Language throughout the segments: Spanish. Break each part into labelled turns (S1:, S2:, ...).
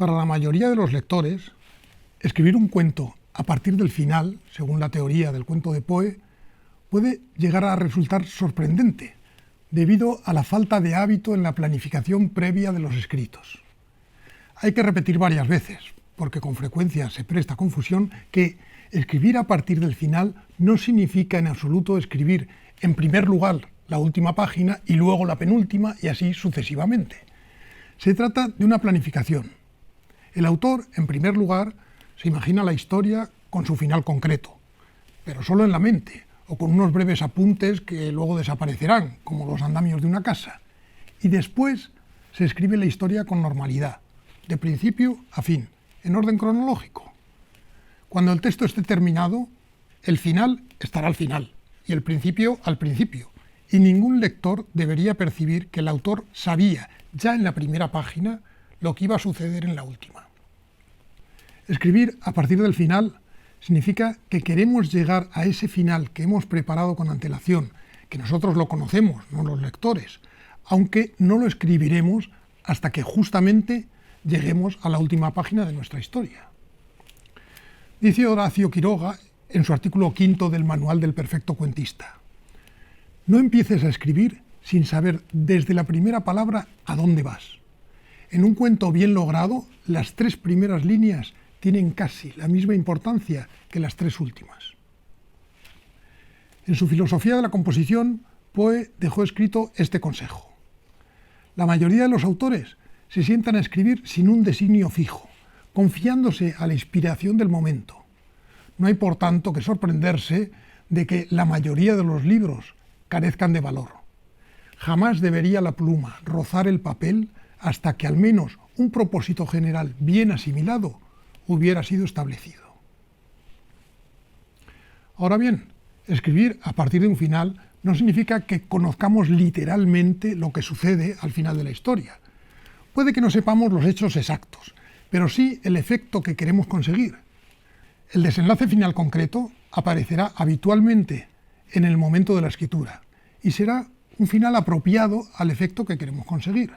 S1: Para la mayoría de los lectores, escribir un cuento a partir del final, según la teoría del cuento de Poe, puede llegar a resultar sorprendente, debido a la falta de hábito en la planificación previa de los escritos. Hay que repetir varias veces, porque con frecuencia se presta confusión, que escribir a partir del final no significa en absoluto escribir en primer lugar la última página y luego la penúltima y así sucesivamente. Se trata de una planificación. El autor, en primer lugar, se imagina la historia con su final concreto, pero solo en la mente, o con unos breves apuntes que luego desaparecerán, como los andamios de una casa. Y después se escribe la historia con normalidad, de principio a fin, en orden cronológico. Cuando el texto esté terminado, el final estará al final, y el principio al principio, y ningún lector debería percibir que el autor sabía ya en la primera página lo que iba a suceder en la última. Escribir a partir del final significa que queremos llegar a ese final que hemos preparado con antelación, que nosotros lo conocemos, no los lectores, aunque no lo escribiremos hasta que justamente lleguemos a la última página de nuestra historia. Dice Horacio Quiroga en su artículo 5 del Manual del Perfecto Cuentista: no empieces a escribir sin saber desde la primera palabra a dónde vas. En un cuento bien logrado, las 3 primeras líneas tienen casi la misma importancia que las 3 últimas. En su filosofía de la composición, Poe dejó escrito este consejo: la mayoría de los autores se sientan a escribir sin un designio fijo, confiándose a la inspiración del momento. No hay, por tanto, que sorprenderse de que la mayoría de los libros carezcan de valor. Jamás debería la pluma rozar el papel hasta que al menos un propósito general bien asimilado hubiera sido establecido. Ahora bien, escribir a partir de un final no significa que conozcamos literalmente lo que sucede al final de la historia. Puede que no sepamos los hechos exactos, pero sí el efecto que queremos conseguir. El desenlace final concreto aparecerá habitualmente en el momento de la escritura y será un final apropiado al efecto que queremos conseguir.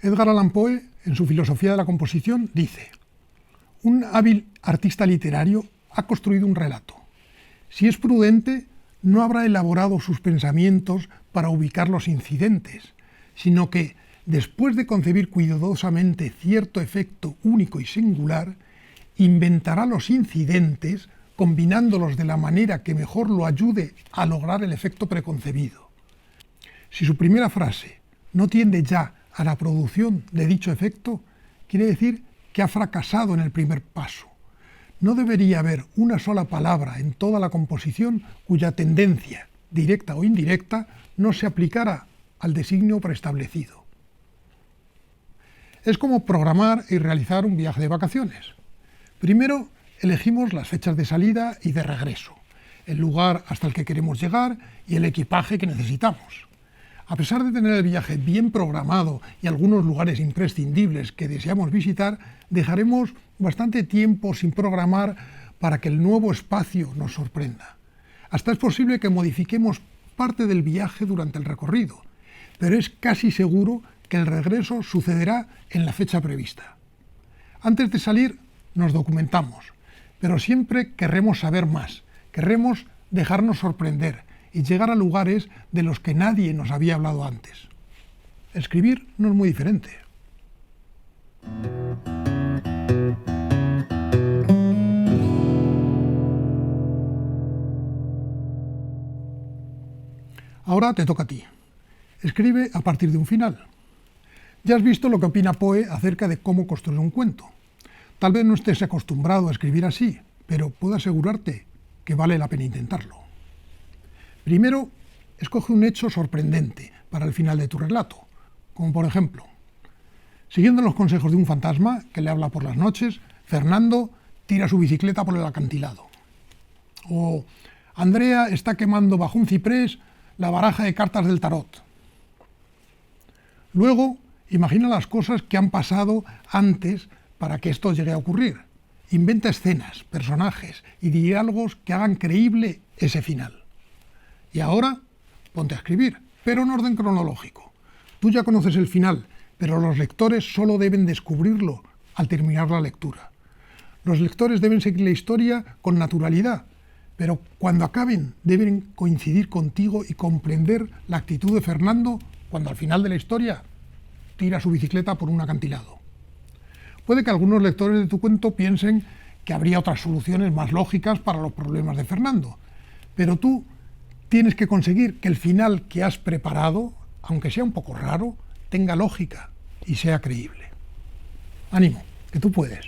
S1: Edgar Allan Poe, en su filosofía de la composición, dice: un hábil artista literario ha construido un relato. Si es prudente, no habrá elaborado sus pensamientos para ubicar los incidentes, sino que, después de concebir cuidadosamente cierto efecto único y singular, inventará los incidentes combinándolos de la manera que mejor lo ayude a lograr el efecto preconcebido. Si su primera frase no tiende ya a la producción de dicho efecto, quiere decir que ha fracasado en el primer paso. No debería haber una sola palabra en toda la composición cuya tendencia, directa o indirecta, no se aplicara al designio preestablecido. Es como programar y realizar un viaje de vacaciones. Primero, elegimos las fechas de salida y de regreso, el lugar hasta el que queremos llegar y el equipaje que necesitamos. A pesar de tener el viaje bien programado y algunos lugares imprescindibles que deseamos visitar, dejaremos bastante tiempo sin programar para que el nuevo espacio nos sorprenda. Hasta es posible que modifiquemos parte del viaje durante el recorrido, pero es casi seguro que el regreso sucederá en la fecha prevista. Antes de salir nos documentamos, pero siempre querremos saber más, querremos dejarnos sorprender y llegar a lugares de los que nadie nos había hablado antes. Escribir no es muy diferente. Ahora te toca a ti. Escribe a partir de un final. Ya has visto lo que opina Poe acerca de cómo construir un cuento. Tal vez no estés acostumbrado a escribir así, pero puedo asegurarte que vale la pena intentarlo. Primero, escoge un hecho sorprendente para el final de tu relato, como por ejemplo: siguiendo los consejos de un fantasma que le habla por las noches, Fernando tira su bicicleta por el acantilado. O Andrea está quemando bajo un ciprés la baraja de cartas del tarot. Luego, imagina las cosas que han pasado antes para que esto llegue a ocurrir. Inventa escenas, personajes y diálogos que hagan creíble ese final. Y ahora, ponte a escribir, pero en orden cronológico. Tú ya conoces el final, pero los lectores solo deben descubrirlo al terminar la lectura. Los lectores deben seguir la historia con naturalidad, pero cuando acaben deben coincidir contigo y comprender la actitud de Fernando cuando al final de la historia tira su bicicleta por un acantilado. Puede que algunos lectores de tu cuento piensen que habría otras soluciones más lógicas para los problemas de Fernando, pero tú tienes que conseguir que el final que has preparado, aunque sea un poco raro, tenga lógica y sea creíble. Ánimo, que tú puedes.